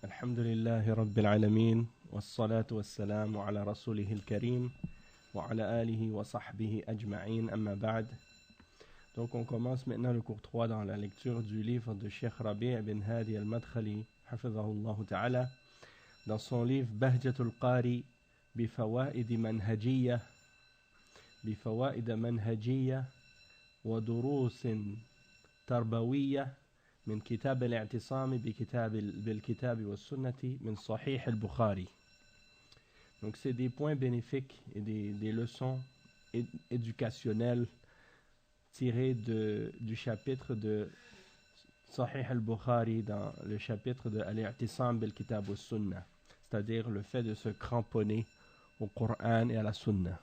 الحمد لله رب العالمين والصلاة والسلام على رسوله الكريم وعلى آله وصحبه أجمعين أما بعد. Donc on commence maintenant le cours 3 dans la lecture du livre de Cheikh Rabi' bin Hadi al-Madkhali hafidhahullah ta'ala dans son livre Bahjatul Qari بفوائد منهجية ودروس تربوية من كتاب الاعتصام بالكتاب والسنة من صحيح البخاري. Donc c'est des points bénéfiques et des leçons éducationnelles tirées du chapitre de Sahih al-Bukhari dans le chapitre de Al-I'tisam bil-Kitab wa Sunnah, c'est-à-dire le fait de se cramponner au Coran et à la Sunna.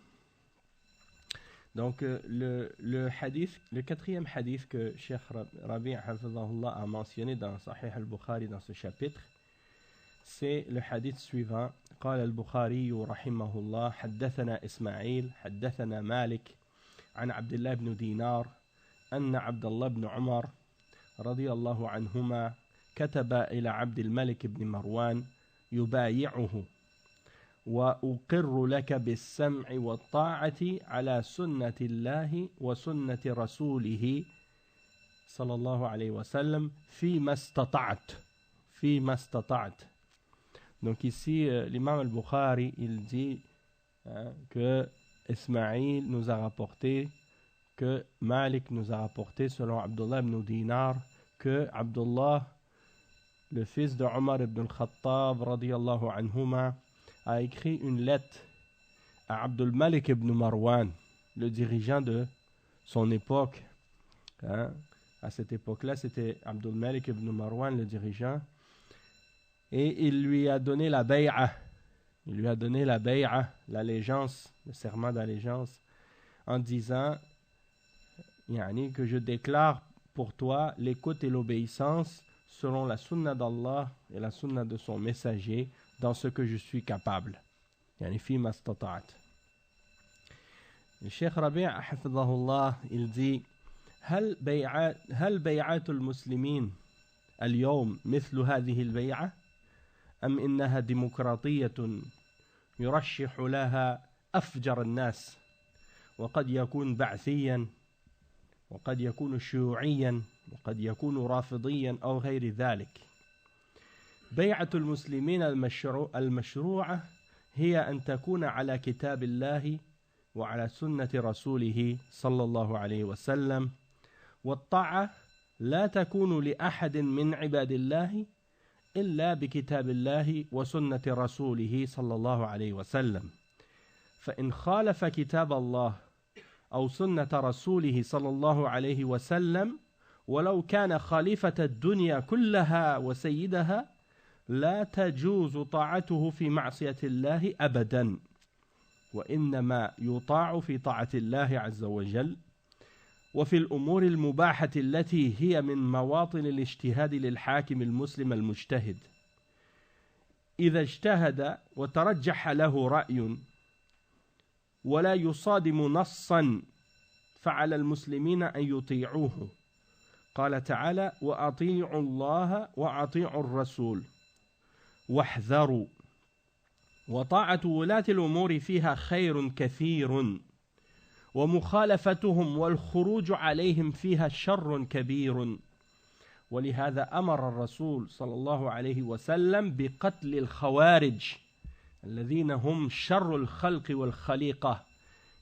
Donc le quatrième hadith que Cheikh Rabi' hafidhahullah a mentionné dans Sahih al-Bukhari dans ce chapitre, c'est le hadith suivant. قال البخاري رحمه الله حدثنا إسماعيل حدثنا مالك عن عبد الله بن دينار أن عبد الله بن عمر رضي الله عنهما كتب إلى عبد الملك بن مروان يبايعه وأقر لك بالسمع والطاعة على سنة الله وسنة رسوله صلى الله عليه وسلم فيما استطعت. Donc ici, l'imam al-Bukhari, il dit que Ismaïl nous a rapporté, que Malik nous a rapporté selon Abdullah ibn Dinar, que Abdullah, le fils de Omar ibn al-Khattab radiyallahu anhuma, a écrit une lettre à Abdul Malik ibn Marwan, le dirigeant de son époque. À cette époque-là, c'était Abdul Malik ibn Marwan, le dirigeant. Et il lui a donné la bay'a. Il lui a donné la bay'a, l'allégeance, le serment d'allégeance, en disant que je déclare pour toi l'écoute et l'obéissance selon la sunna d'Allah et la sunna de son messager dans ce que je suis capable. فيما استطعت. Le Cheikh Rabi' hafidhahullah, il dit هل بيعات المسلمين اليوم مثل هذه البيعة أم إنها ديمقراطية يرشح لها أفجر الناس وقد يكون بعثيا وقد يكون شيوعيا وقد يكون رافضيا أو غير ذلك. بيعة المسلمين المشروعة هي أن تكون على كتاب الله وعلى سنة رسوله صلى الله عليه وسلم، والطاعة لا تكون لأحد من عباد الله إلا بكتاب الله وسنة رسوله صلى الله عليه وسلم، فإن خالف كتاب الله أو سنة رسوله صلى الله عليه وسلم ولو كان خليفة الدنيا كلها وسيدها لا تجوز طاعته في معصية الله أبدا، وإنما يطاع في طاعة الله عز وجل وفي الأمور المباحة التي هي من مواطن الاجتهاد للحاكم المسلم المجتهد. إذا اجتهد وترجح له رأي ولا يصادم نصا فعلى المسلمين أن يطيعوه. قال تعالى وأطيعوا الله وأطيعوا الرسول واحذروا. وطاعة ولاة الأمور فيها خير كثير ومخالفتهم والخروج عليهم فيها شر كبير، ولهذا أمر الرسول صلى الله عليه وسلم بقتل الخوارج الذين هم شر الخلق والخليقة،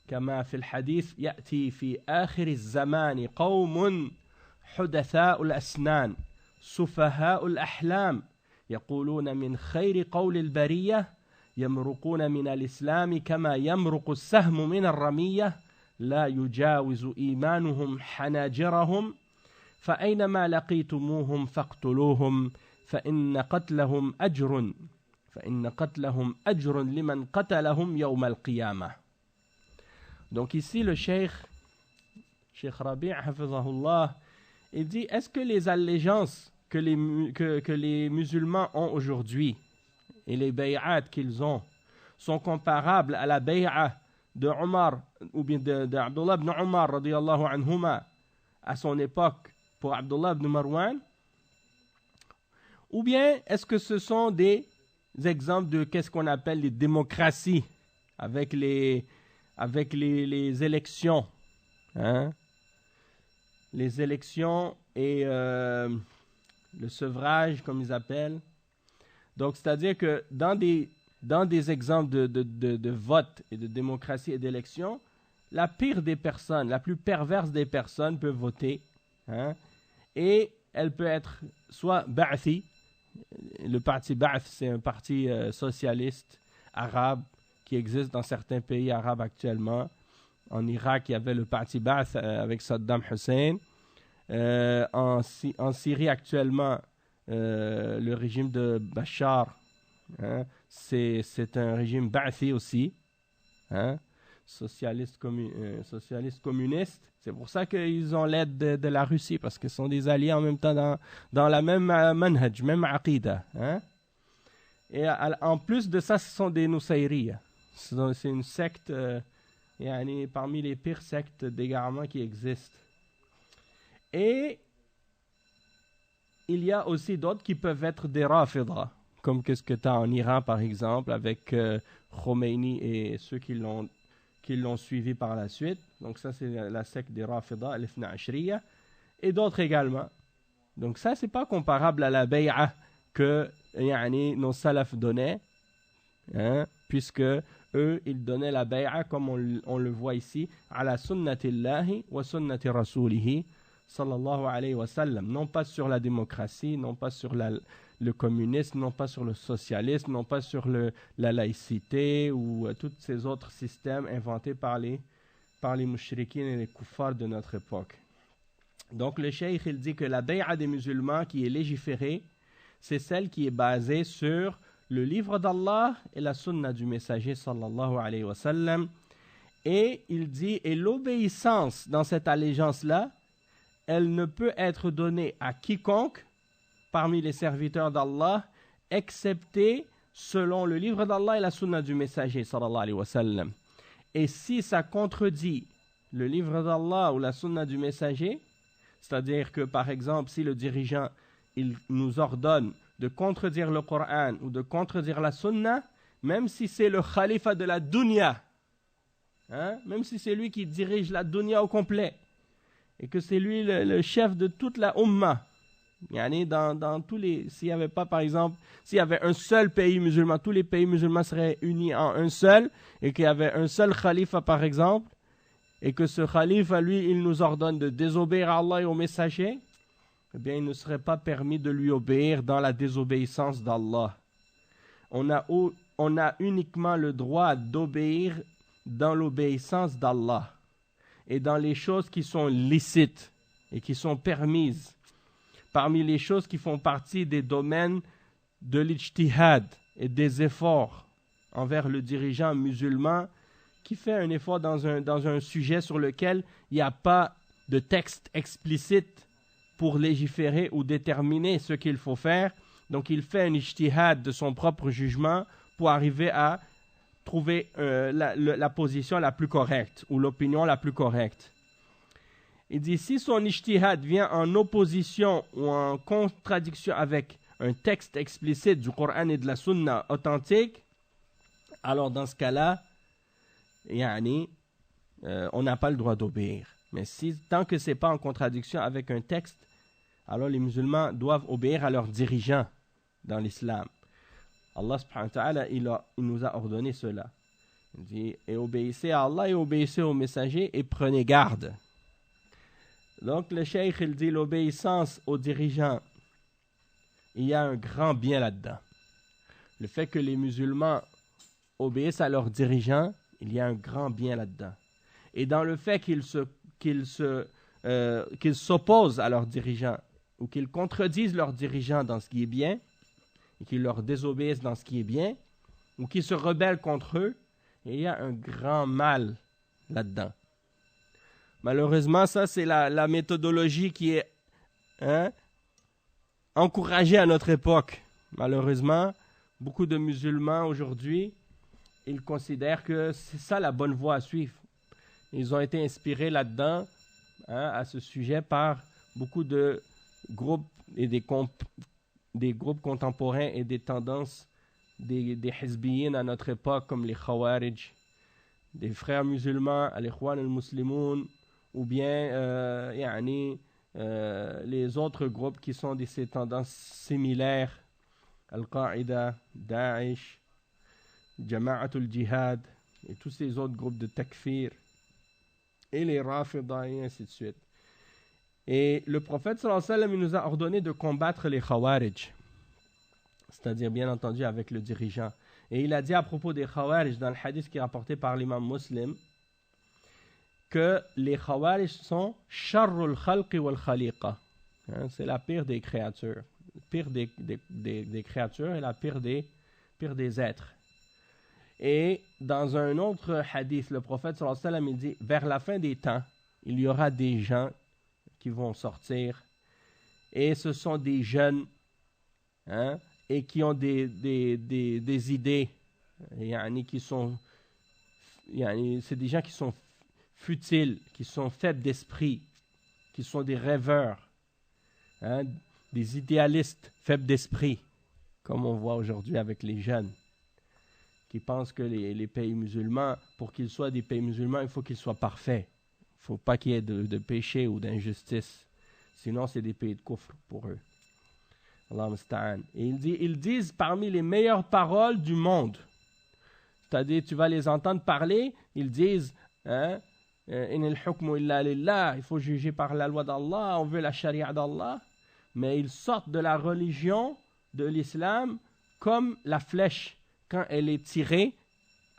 كما في الحديث يأتي في آخر الزمان قوم حدثاء الأسنان سفهاء الأحلام يقولون من خير قول البرية يمرقون من الإسلام كما يمرق السهم من الرمية لا يجاوز إيمانهم حناجرهم فأينما لقيتموهم فاقتلوهم فإن قتلهم أجر لمن قتلهم يوم القيامة. Donc ici le Cheikh Rabi' hafizahullah, il dit est-ce que les allégeances que les musulmans ont aujourd'hui et les bay'at qu'ils ont sont comparables à la bay'a de Omar ou bien de Abdullah ibn Omar radiyallahu anhuma à son époque pour Abdullah ibn Marwan, Ou bien est-ce que ce sont des exemples de qu'est-ce qu'on appelle les démocraties avec les élections, hein? Les élections et le sevrage, comme ils appellent. Donc, c'est-à-dire que dans des exemples de vote et de démocratie et d'élection, la pire des personnes, la plus perverse des personnes peut voter, hein? Et elle peut être soit Ba'athi. Le parti Ba'ath, c'est un parti socialiste arabe qui existe dans certains pays arabes actuellement. En Irak, il y avait le parti Ba'ath avec Saddam Hussein. En Syrie actuellement, le régime de Bachar, hein, c'est un régime Ba'athi aussi, hein, socialiste communiste. C'est pour ça qu'ils ont l'aide de la Russie, parce qu'ils sont des alliés en même temps dans la même manhaj, même aqida. Hein? Et en plus de ça, ce sont des Nusayriya. C'est une secte parmi les pires sectes d'égarement qui existent. Et il y a aussi d'autres qui peuvent être des Rafida, comme qu'est-ce que tu as en Iran par exemple, avec Khomeini et ceux qui l'ont suivi par la suite. Donc ça, c'est la secte des Rafida, l'Ithna Ashriya, et d'autres également. Donc ça, c'est pas comparable à la bay'a que nos salafs donnaient, hein, puisque eux, ils donnaient la bay'a, comme on le voit ici, à la sunnatillahi wa sunnati rasulihi, sallallahu alayhi wa sallam. Non pas sur la démocratie, non pas sur le communisme, non pas sur le socialisme, non pas sur la laïcité ou tous ces autres systèmes inventés par les mouchriquines et les kuffars de notre époque. Donc le cheikh, il dit que la bay'a des musulmans qui est légiférée, c'est celle qui est basée sur le livre d'Allah et la sunna du messager sallallahu alayhi wa sallam. Et il dit, et l'obéissance dans cette allégeance-là, elle ne peut être donnée à quiconque parmi les serviteurs d'Allah, excepté selon le livre d'Allah et la sunna du messager sallallahu alayhi wa sallam. Et si ça contredit le livre d'Allah ou la sunna du messager, c'est-à-dire que par exemple si le dirigeant il nous ordonne de contredire le Coran ou de contredire la sunna, même si c'est le khalifa de la dunya, hein, même si c'est lui qui dirige la dunya au complet et que c'est lui le chef de toute la umma, dans tous les, s'il n'y avait pas par exemple, s'il y avait un seul pays musulman, tous les pays musulmans seraient unis en un seul, et qu'il y avait un seul khalifa par exemple, et que ce khalifa lui il nous ordonne de désobéir à Allah et au messager, eh bien il ne serait pas permis de lui obéir dans la désobéissance d'Allah. On a uniquement le droit d'obéir dans l'obéissance d'Allah et dans les choses qui sont licites et qui sont permises. Parmi les choses qui font partie des domaines de l'ijtihad et des efforts envers le dirigeant musulman qui fait un effort dans un sujet sur lequel il n'y a pas de texte explicite pour légiférer ou déterminer ce qu'il faut faire. Donc il fait un ijtihad de son propre jugement pour arriver à trouver la position la plus correcte ou l'opinion la plus correcte. Il dit, si son ijtihad vient en opposition ou en contradiction avec un texte explicite du Coran et de la Sunna authentique, alors dans ce cas-là, on n'a pas le droit d'obéir. Mais tant que ce n'est pas en contradiction avec un texte, alors les musulmans doivent obéir à leurs dirigeants dans l'islam. Allah subhanahu wa ta'ala, il nous a ordonné cela. Il dit, et obéissez à Allah et obéissez aux messagers et prenez garde. Donc le cheikh il dit l'obéissance aux dirigeants, il y a un grand bien là-dedans. Le fait que les musulmans obéissent à leurs dirigeants, il y a un grand bien là-dedans. Et dans le fait qu'ils s'opposent à leurs dirigeants ou qu'ils contredisent leurs dirigeants dans ce qui est bien et qu'ils leur désobéissent dans ce qui est bien ou qu'ils se rebellent contre eux, il y a un grand mal là-dedans. Malheureusement, ça, c'est la méthodologie qui est encouragée à notre époque. Malheureusement, beaucoup de musulmans aujourd'hui, ils considèrent que c'est ça la bonne voie à suivre. Ils ont été inspirés là-dedans, à ce sujet, par beaucoup de groupes et des des groupes contemporains et des tendances des hizbiyin à notre époque, comme les Khawarij, des frères musulmans, al-Ikhwan al-Muslimoun, ou bien les autres groupes qui sont de ces tendances similaires, Al-Qaïda, Daesh, Jama'atul Jihad, et tous ces autres groupes de takfir, et les Rafida, et ainsi de suite. Et le prophète sallallahu alayhi wa sallam, il nous a ordonné de combattre les Khawarij, c'est-à-dire bien entendu avec le dirigeant. Et il a dit à propos des Khawarij dans le hadith qui est rapporté par l'imam Muslim que les Khawarij sont Sharrul Khalqi wal Khaliqa. C'est la pire des créatures. Pire des créatures et la pire des êtres. Et dans un autre hadith, le prophète sallallahu alayhi wa sallam, il dit, vers la fin des temps, il y aura des gens qui vont sortir, et ce sont des jeunes, et qui ont des idées, qui sont, c'est des gens qui sont futiles, qui sont faibles d'esprit, qui sont des rêveurs, des idéalistes faibles d'esprit, comme on voit aujourd'hui avec les jeunes, qui pensent que les pays musulmans, pour qu'ils soient des pays musulmans, il faut qu'ils soient parfaits. Il ne faut pas qu'il y ait de péché ou d'injustice. Sinon, c'est des pays de kufr pour eux. Allah musta'an. Et ils disent parmi les meilleures paroles du monde. C'est-à-dire, tu vas les entendre parler, ils disent In al-hukmu illa lillah, il faut juger par la loi d'Allah, on veut la charia d'Allah. Mais ils sortent de la religion de l'islam comme la flèche, quand elle est tirée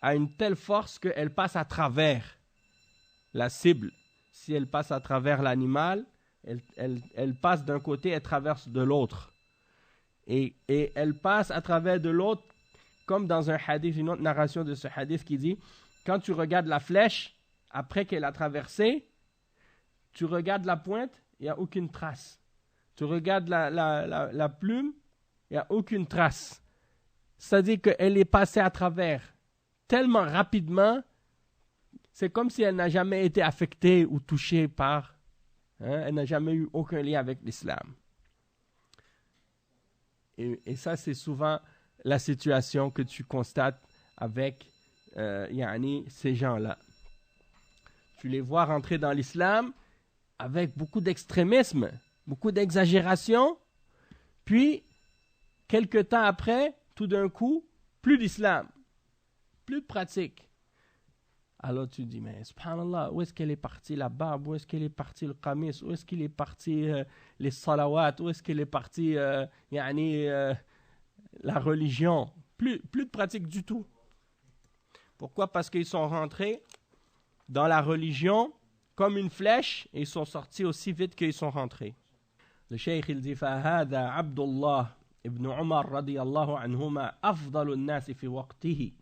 à une telle force qu'elle passe à travers la cible. Si elle passe à travers l'animal, elle passe d'un côté et traverse de l'autre. Et elle passe à travers de l'autre, comme dans un hadith, une autre narration de ce hadith qui dit, quand tu regardes la flèche, après qu'elle a traversé, tu regardes la pointe, il n'y a aucune trace. Tu regardes la plume, il n'y a aucune trace. C'est-à-dire qu'elle est passée à travers tellement rapidement, c'est comme si elle n'a jamais été affectée ou touchée par, elle n'a jamais eu aucun lien avec l'islam. Et ça, c'est souvent la situation que tu constates avec ces gens-là. Tu les vois rentrer dans l'islam avec beaucoup d'extrémisme, beaucoup d'exagération, puis, quelque temps après, tout d'un coup, plus d'islam, plus de pratique. Alors tu dis, mais subhanallah, où est-ce qu'elle est partie la barbe, où est-ce qu'elle est partie le qamis, où est-ce qu'il est parti les salawats, où est-ce qu'elle est partie la religion, plus de pratique du tout. Pourquoi? Parce qu'ils sont rentrés dans la religion comme une flèche et ils sont sortis aussi vite qu'ils sont rentrés. Le cheikh il dit فهذا عبد الله ابن عمر رضي الله عنهما أفضل الناس في وقته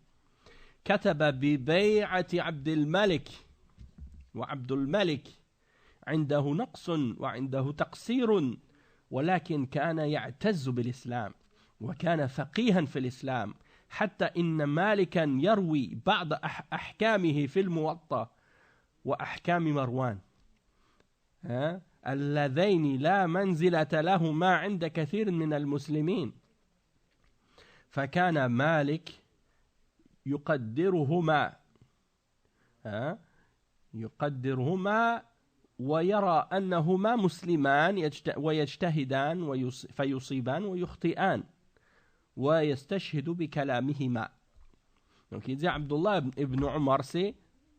كتب ببيعة عبد الملك وعبد الملك عنده نقص وعنده تقصير ولكن كان يعتز بالإسلام وكان فقيها في الإسلام حتى إن مالكا يروي بعض أحكامه في الموطأ وأحكام مروان اللذين لا منزلة لهما عند كثير من المسلمين فكان مالك يقدرهما ويرى أنهما مسلمان ويجتهدان فيصيبان ويخطئان ويستشهد بكلامهما. Donc il dit Abdullah ibn Umar, c'est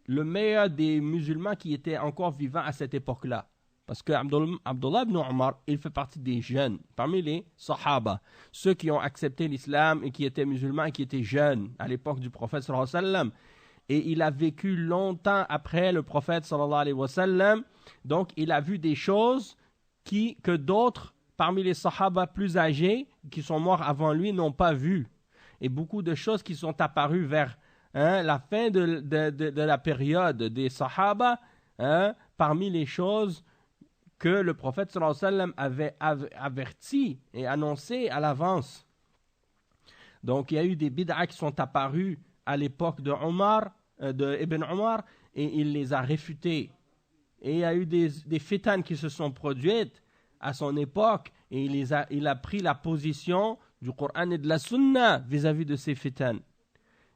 le meilleur des musulmans qui étaient encore vivants à cette époque-là. Parce que Abdullah ibn Umar, il fait partie des jeunes, parmi les Sahaba, ceux qui ont accepté l'islam et qui étaient musulmans et qui étaient jeunes à l'époque du prophète sallallahu alayhi wa sallam. Et il a vécu longtemps après le prophète sallallahu alayhi wa sallam. Donc il a vu des choses que d'autres parmi les Sahaba plus âgés, qui sont morts avant lui, n'ont pas vues. Et beaucoup de choses qui sont apparues vers la fin de la période des Sahaba, parmi les choses que le prophète sallallahu alayhi wa sallam avait averti et annoncé à l'avance. Donc il y a eu des bid'ah qui sont apparus à l'époque de Ibn Umar, et il les a réfutés. Et il y a eu des fitanes qui se sont produites à son époque, et il a pris la position du Coran et de la Sunna vis-à-vis de ces fitan.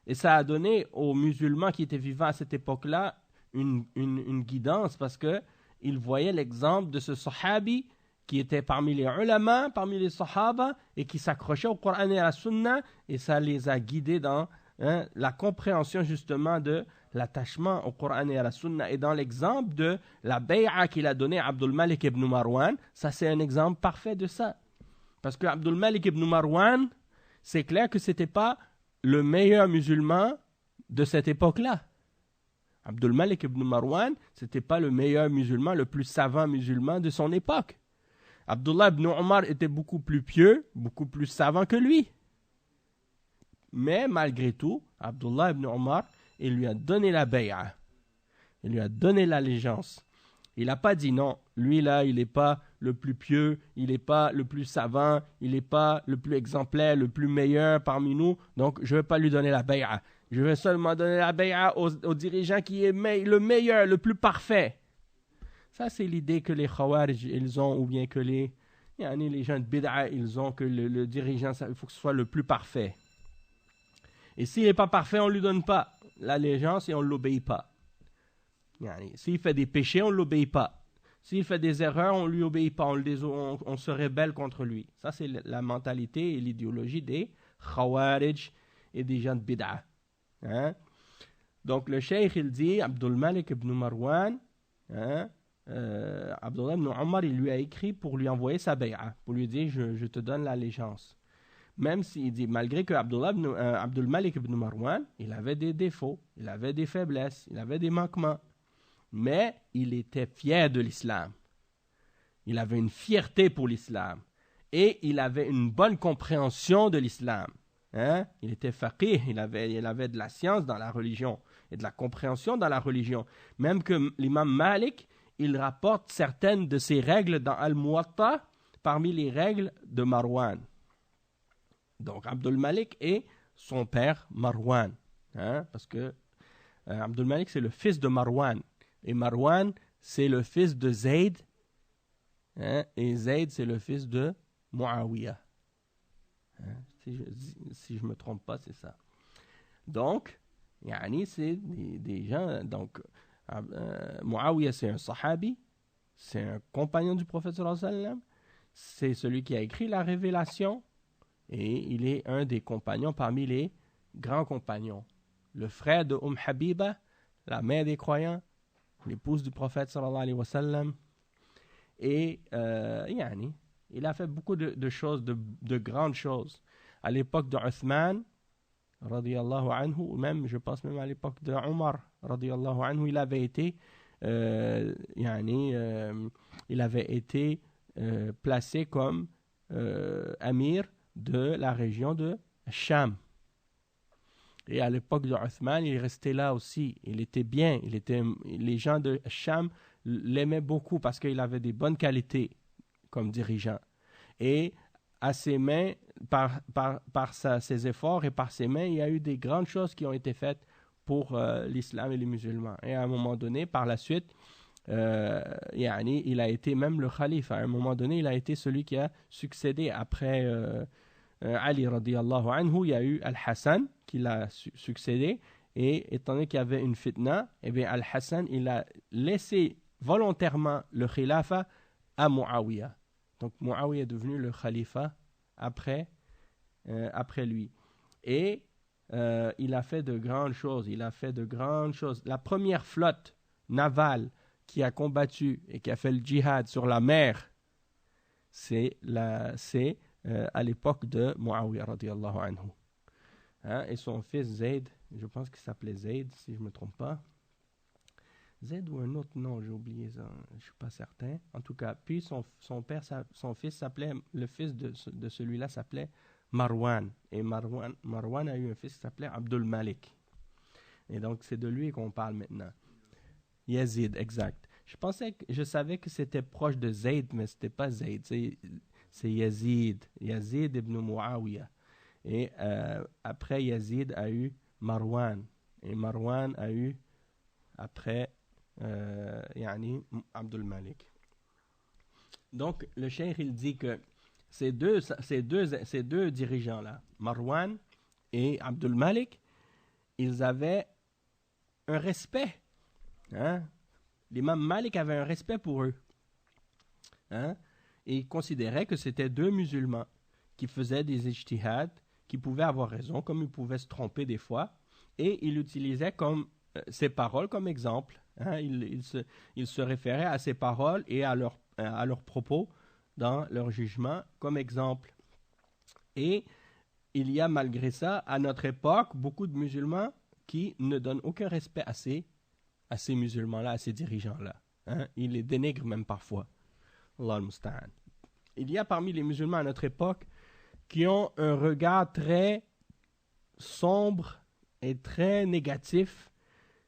Et ça a donné aux musulmans qui étaient vivants à cette époque-là une guidance, parce qu'ils voyaient l'exemple de ce sahabi qui était parmi les ulama, parmi les sahaba, et qui s'accrochait au Coran et à la Sunna, et ça les a guidés dans la compréhension justement de l'attachement au Coran et à la Sunna. Et dans l'exemple de la bay'a qu'il a donné à Abdul Malik ibn Marwan, ça c'est un exemple parfait de ça. Parce que Abdul Malik ibn Marwan, c'est clair que ce n'était pas le meilleur musulman de cette époque-là. Abdul Malik ibn Marwan, ce n'était pas le meilleur musulman, le plus savant musulman de son époque. Abdullah ibn Omar était beaucoup plus pieux, beaucoup plus savant que lui. Mais malgré tout, Abdullah ibn Omar, il lui a donné la bay'a. Il lui a donné l'allégeance. Il n'a pas dit non, lui là, il n'est pas le plus pieux, il n'est pas le plus savant, il n'est pas le plus exemplaire, le plus meilleur parmi nous, donc je ne vais pas lui donner la bay'a. Je vais seulement donner la bay'a au dirigeant qui est le meilleur, le plus parfait. Ça, c'est l'idée que les Khawarij, ils ont, ou bien que les gens de Bid'a, ils ont, que le dirigeant, il faut que ce soit le plus parfait. Et s'il n'est pas parfait, on ne lui donne pas l'allégeance et on ne l'obéit pas. S'il fait des péchés, on ne l'obéit pas. S'il fait des erreurs, on ne lui obéit pas, on se rebelle contre lui. Ça, c'est la mentalité et l'idéologie des Khawarij et des gens de Bid'a. Donc, le cheikh, il dit, Abdul Malik ibn Marwan, Abdullah ibn Omar, il lui a écrit pour lui envoyer sa bay'a, pour lui dire je te donne l'allégeance. Même s'il dit, malgré que Abdul Malik ibn Marwan, il avait des défauts, il avait des faiblesses, il avait des manquements, mais il était fier de l'islam. Il avait une fierté pour l'islam et il avait une bonne compréhension de l'islam. Il était faqih, il avait de la science dans la religion et de la compréhension dans la religion. Même que l'imam Malik, il rapporte certaines de ses règles dans Al-Muwatta parmi les règles de Marwan. Donc Abdul Malik et son père Marwan. Parce que Abdul Malik, c'est le fils de Marwan. Et Marwan, c'est le fils de Zayd. Et Zayd, c'est le fils de Muawiyah. Si je ne me trompe pas, c'est ça. Donc, c'est des gens. Donc, Muawiyah, c'est un sahabi, c'est un compagnon du prophète sallallahu alayhi wa sallam, c'est celui qui a écrit la révélation, et il est un des compagnons parmi les grands compagnons. Le frère de Habiba, la mère des croyants, l'épouse du prophète sallallahu alayhi wa sallam. Et il a fait beaucoup de choses, de grandes choses. À l'époque de Uthman, radiyallahu anhu, ou même, je pense même à l'époque de Omar, radiyallahu anhu, il avait été placé comme amir de la région de Sham. Et à l'époque de Uthman, il restait là aussi. Il était bien. Les gens de Sham l'aimaient beaucoup parce qu'il avait des bonnes qualités comme dirigeant. Et à ses mains, par ses efforts et par ses mains, il y a eu des grandes choses qui ont été faites pour l'islam et les musulmans. Et à un moment donné, par la suite, il a été même le calife. À un moment donné, il a été celui qui a succédé après Ali radiyallahu anhu. Il y a eu Al-Hassan qui l'a succédé. Et étant donné qu'il y avait une fitna, eh bien Al-Hassan, il a laissé volontairement le khilafa à Muawiyah. Donc Muawiyah est devenu le khalifa après lui. Et il a fait de grandes choses. La première flotte navale qui a combattu et qui a fait le djihad sur la mer, c'est à l'époque de Muawiyah radiyallahu anhu. Et son fils Zayd, je pense qu'il s'appelait Zayd, si je ne me trompe pas. Zayd ou un autre nom, j'ai oublié ça, je ne suis pas certain. En tout cas, puis son fils s'appelait, le fils de celui-là s'appelait Marwan. Et Marwan a eu un fils qui s'appelait Abdul Malik. Et donc, c'est de lui qu'on parle maintenant. Yazid, exact. Je savais que c'était proche de Zayd, mais ce n'était pas Zayd. C'est Yazid. Yazid ibn Muawiyah. Et après Yazid a eu Marwan. Et Marwan a eu après Abdul Malik. Donc, le cheikh, il dit que ces deux dirigeants-là, Marwan et Abdul Malik, ils avaient un respect. Hein? L'imam Malik avait un respect pour eux. Hein? Et il considérait que c'était deux musulmans qui faisaient des ijtihads, qui pouvaient avoir raison, comme ils pouvaient se tromper des fois. Et il utilisait ces paroles comme exemple. Hein? Il se référait à ces paroles et à leurs propos dans leur jugement comme exemple. Et il y a malgré ça, à notre époque, beaucoup de musulmans qui ne donnent aucun respect à ces musulmans-là, à ces dirigeants-là. Hein? Ils les dénigrent même parfois. Allah al-Musta'an. Il y a parmi les musulmans à notre époque qui ont un regard très sombre et très négatif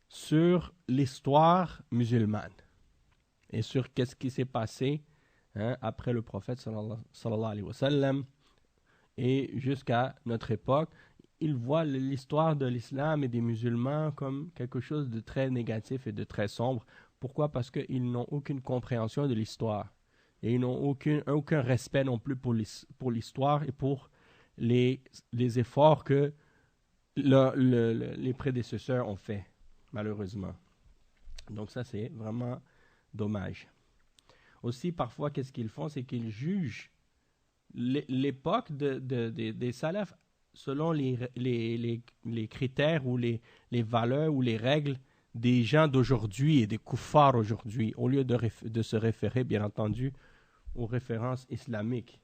sur l'histoire musulmane et sur qu'est-ce qui s'est passé après le prophète sallallahu alayhi wa sallam et jusqu'à notre époque. Ils voient l'histoire de l'islam et des musulmans comme quelque chose de très négatif et de très sombre. Pourquoi? Parce qu'ils n'ont aucune compréhension de l'histoire. Et ils n'ont aucun respect non plus pour l'histoire et pour les efforts que les prédécesseurs ont fait, malheureusement. Donc ça, c'est vraiment dommage. Aussi, parfois, qu'est-ce qu'ils font? C'est qu'ils jugent l'époque des salafs selon les critères ou les valeurs ou les règles des gens d'aujourd'hui et des kuffars aujourd'hui, au lieu de se référer, bien entendu, aux références islamiques.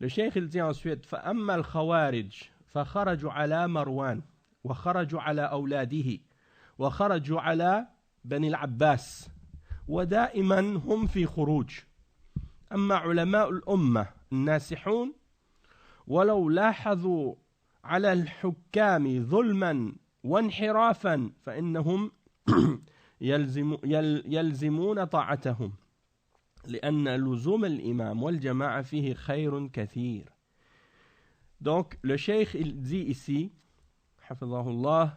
Le cheikh, il dit ensuite, فَأَمَّا الْخَوَارِجْ فَخَرَجُوا عَلَى مَرْوَانَ وَخَرَجُوا عَلى أَوْلَادِهِ وَخَرَجُوا عَلى بَنِي الْعَبَّاسِ ودائما هم في خروج. أما علماء الأمة الناسحون ولو لاحظوا على الحكام ظلما وانحرافا فإنهم يلزمون طاعتهم لأن لزوم الإمام والجماعة فيه خير كثير. Donc le cheikh il dit ici حفظه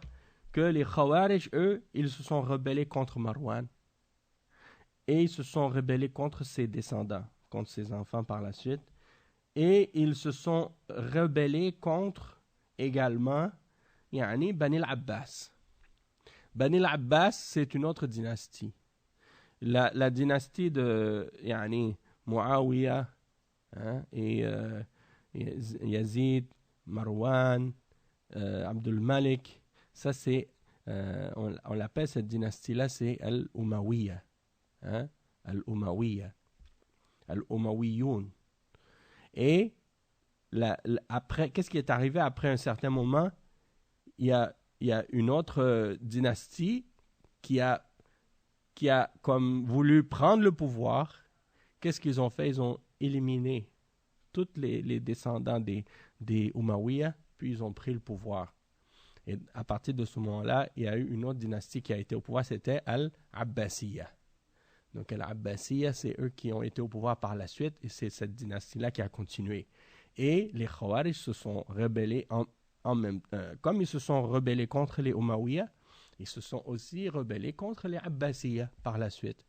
que les Khawarij, eux, ils se sont rebellés contre Marwan et ils se sont rebellés contre ses descendants, contre ses enfants par la suite, et ils se sont rebellés contre également Bani al-Abbas. Bani al-Abbas, c'est une autre dynastie. La dynastie de Muawiyah et Yazid, Marwan, Abdul Malik, ça c'est, on l'appelle cette dynastie-là, c'est Al-Umayyah. Al-Umayyah. Al-Umayyoun. Et après, qu'est-ce qui est arrivé après un certain moment? Il y a une autre dynastie qui a comme voulu prendre le pouvoir. Qu'est-ce qu'ils ont fait? Ils ont éliminé tous les descendants des Umayyah, puis ils ont pris le pouvoir. Et à partir de ce moment-là, il y a eu une autre dynastie qui a été au pouvoir, c'était Al-Abbasiyah. Donc Al-Abbasiyah, c'est eux qui ont été au pouvoir par la suite, et c'est cette dynastie-là qui a continué. Et les Khawarij se sont rebellés en même temps. Comme ils se sont rebellés contre les Umayyah, ils se sont aussi rebellés contre les Abbasiyah par la suite.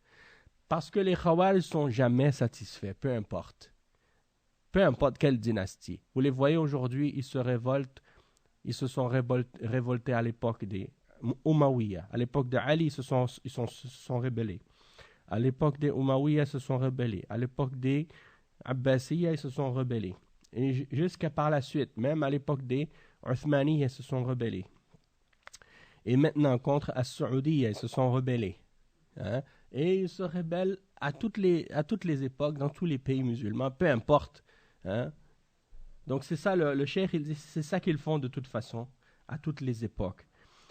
Parce que les Khawarij ne sont jamais satisfaits, peu importe quelle dynastie. Vous les voyez aujourd'hui, ils se révoltent. Ils se sont révoltés à l'époque des Umayyah. À l'époque de Ali, ils se sont rebellés. À l'époque des Umayyah, ils se sont rebellés. À l'époque des Abbasiyah, ils se sont rebellés. Et jusqu'à par la suite, même à l'époque des Uthmaniyah, ils se sont rebellés. Et maintenant, contre As-Saoudiyya, ils se sont rebellés. Hein? Et ils se rebellent à toutes les époques, dans tous les pays musulmans, peu importe. Hein? Donc c'est ça, le cheikh, il dit, c'est ça qu'ils font de toute façon, à toutes les époques.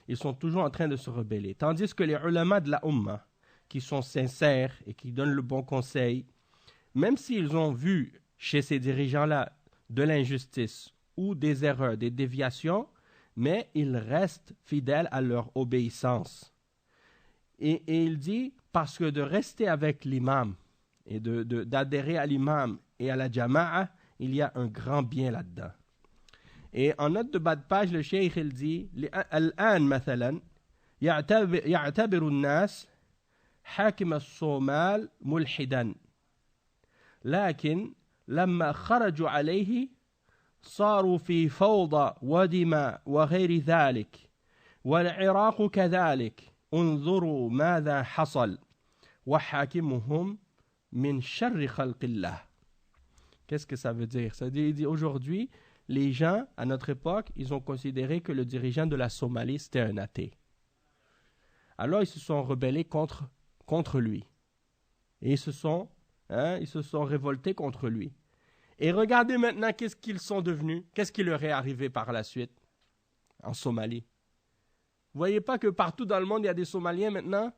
Ils sont toujours en train de se rebeller. Tandis que les ulama de la Ummah, qui sont sincères et qui donnent le bon conseil, même s'ils ont vu chez ces dirigeants-là de l'injustice ou des erreurs, des déviations, mais ils restent fidèles à leur obéissance. Et il dit, parce que de rester avec l'imam et d'adhérer à l'imam et à la jama'a, il y a un grand bien là-dedans. Et en note de bas de page, le cheikh il dit, الآن مثلا يعتبر الناس حاكم الصومال ملحدا لكن لما خرجوا عليه صاروا في فوضى ودماء وغير ذلك والعراق كذلك انظروا ماذا حصل وحاكمهم من شر خلق الله. Qu'est-ce que ça veut dire? Ça dit aujourd'hui, les gens, à notre époque, ils ont considéré que le dirigeant de la Somalie, c'était un athée. Alors, ils se sont rebellés contre lui. Et ils se sont révoltés contre lui. Et regardez maintenant qu'est-ce qu'ils sont devenus, qu'est-ce qui leur est arrivé par la suite en Somalie. Vous voyez pas que partout dans le monde, il y a des Somaliens maintenant?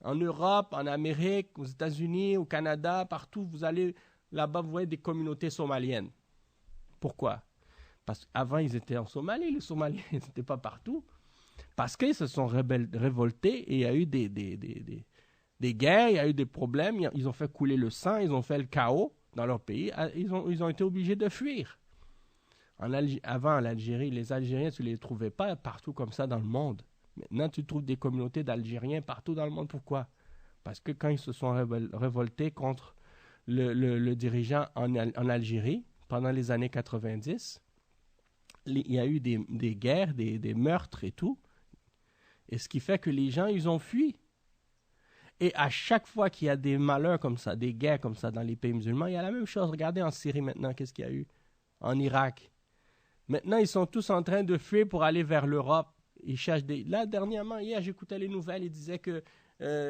En Europe, en Amérique, aux États-Unis, au Canada, partout, vous allez là-bas, vous voyez des communautés somaliennes. Pourquoi? Parce qu'avant, ils étaient en Somalie, les Somaliens, ils n'étaient pas partout. Parce qu'ils se sont révoltés et il y a eu des guerres, il y a eu des problèmes, ils ont fait couler le sang, ils ont fait le chaos dans leur pays, ils ont été obligés de fuir. Avant, en Algérie, les Algériens, tu ne les trouvais pas partout comme ça dans le monde. Maintenant, tu trouves des communautés d'Algériens partout dans le monde. Pourquoi? Parce que quand ils se sont révoltés contre le dirigeant en Algérie, pendant les années 90, il y a eu des guerres, des meurtres et tout. Et ce qui fait que les gens, ils ont fui. Et à chaque fois qu'il y a des malheurs comme ça, des guerres comme ça dans les pays musulmans, il y a la même chose. Regardez en Syrie maintenant, qu'est-ce qu'il y a eu? En Irak. Maintenant, ils sont tous en train de fuir pour aller vers l'Europe. Ils cherchent Là, dernièrement, hier, j'écoutais les nouvelles, ils disaient que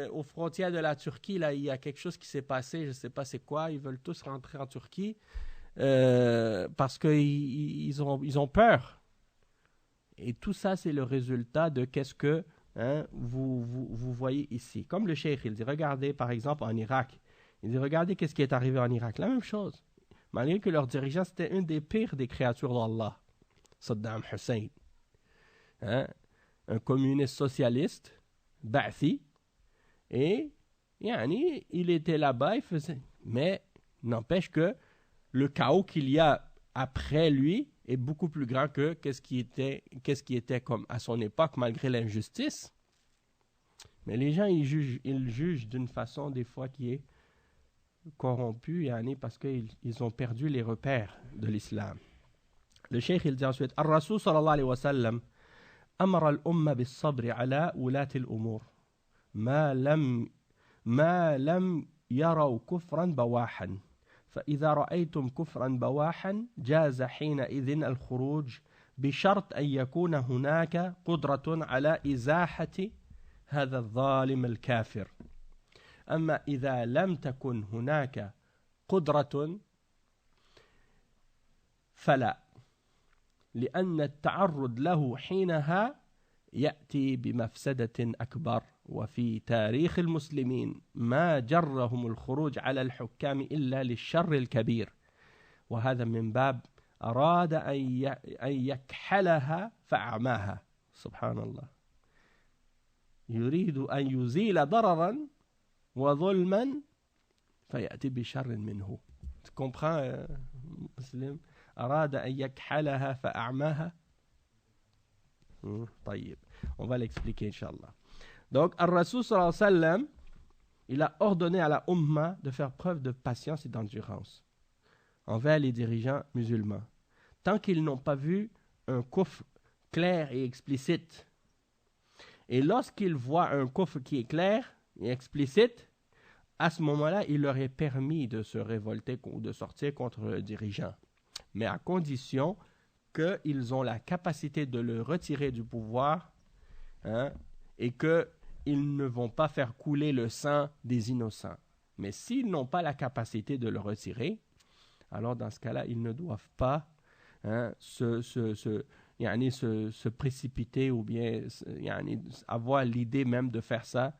aux frontières de la Turquie, là, il y a quelque chose qui s'est passé, je ne sais pas c'est quoi, ils veulent tous rentrer en Turquie parce qu'ils ont peur. Et tout ça, c'est le résultat de qu'est-ce que vous voyez ici. Comme le cheikh, il dit, regardez par exemple en Irak, il dit, regardez qu'est-ce qui est arrivé en Irak. La même chose. Malgré que leur dirigeant, c'était une des pires des créatures d'Allah, Saddam Hussein. Un communiste socialiste, Ba'thi, et il était là-bas, mais n'empêche que le chaos qu'il y a après lui est beaucoup plus grand que qu'est-ce qui était comme à son époque, malgré l'injustice. Mais les gens, ils jugent d'une façon des fois qui est corrompue, parce qu'ils ont perdu les repères de l'islam. Le cheikh, il dit ensuite, Ar-Rasul sallallahu alayhi wa sallam أمر الأمة بالصبر على ولاة الأمور ما لم يروا كفرا بواحا فإذا رأيتم كفرا بواحا جاز حينئذ الخروج بشرط أن يكون هناك قدرة على إزاحة هذا الظالم الكافر أما إذا لم تكن هناك قدرة فلا لأن التعرض له حينها يأتي بمفسدة أكبر وفي تاريخ المسلمين ما جرهم الخروج على الحكام إلا للشر الكبير وهذا من باب أراد أن يكحلها فأعماها سبحان الله يريد أن يزيل ضررا وظلما فيأتي بشر منه. Tu comprends, Muslim? أراد أن يكحلها فأعماها. طيب, on va l'expliquer Inch'Allah. Donc, Ar-Rasul sallallahu alayhi wa sallam, il a ordonné à la Ummah de faire preuve de patience et d'endurance envers les dirigeants musulmans, tant qu'ils n'ont pas vu un kufr clair et explicite. Et lorsqu'ils voient un kufr qui est clair et explicite, à ce moment-là, il leur est permis de se révolter ou de sortir contre le dirigeant, mais à condition qu'ils ont la capacité de le retirer du pouvoir et qu'ils ne vont pas faire couler le sang des innocents. Mais s'ils n'ont pas la capacité de le retirer, alors dans ce cas-là, ils ne doivent pas se précipiter ou bien avoir l'idée même de faire ça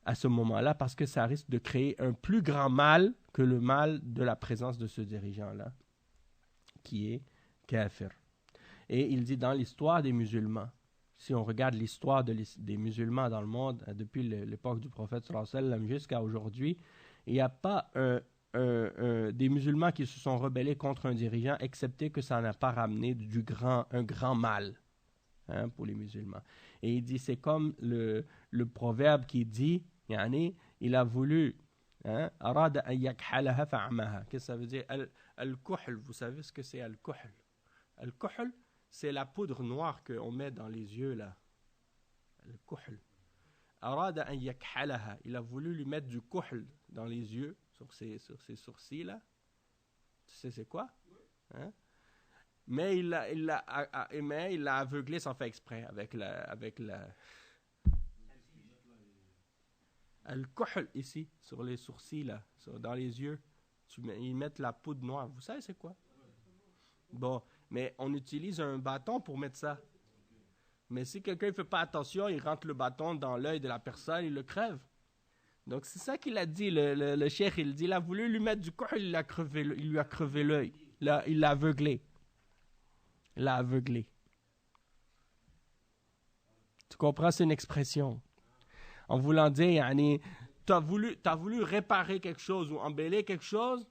à ce moment-là, parce que ça risque de créer un plus grand mal que le mal de la présence de ce dirigeant-là, qui est kafir. Et il dit dans l'histoire des musulmans, si on regarde l'histoire des musulmans dans le monde, depuis l'époque du prophète sallallahu alayhi wa sallam jusqu'à aujourd'hui, il n'y a pas des musulmans qui se sont rebellés contre un dirigeant, excepté que ça n'a pas ramené un grand mal pour les musulmans. Et il dit, c'est comme le proverbe qui dit, il a voulu أراد أن يكحلها فعماها. Qu'est-ce que ça veut dire? Al-kuhl, vous savez ce que c'est al-kuhl? Al-kuhl, c'est la poudre noire qu'on met dans les yeux là. Al-kuhl. Arada an yakhalaha. Il a voulu lui mettre du kuhl dans les yeux, sur ses sourcils là. Tu sais c'est quoi? Hein? Mais il l'a aveuglé sans faire exprès avec la Al-kuhl ici, sur les sourcils là, dans les yeux. Ils mettent la poudre noire. Vous savez c'est quoi? Bon, mais on utilise un bâton pour mettre ça. Mais si quelqu'un ne fait pas attention, il rentre le bâton dans l'œil de la personne, il le crève. Donc c'est ça qu'il a dit, le cheikh, il dit, il a voulu lui mettre du kuhl, il lui a crevé l'œil. Il l'a aveuglé. Il l'a aveuglé. Tu comprends, c'est une expression. En voulant dire, yani, t'as voulu réparer quelque chose ou embellir quelque chose,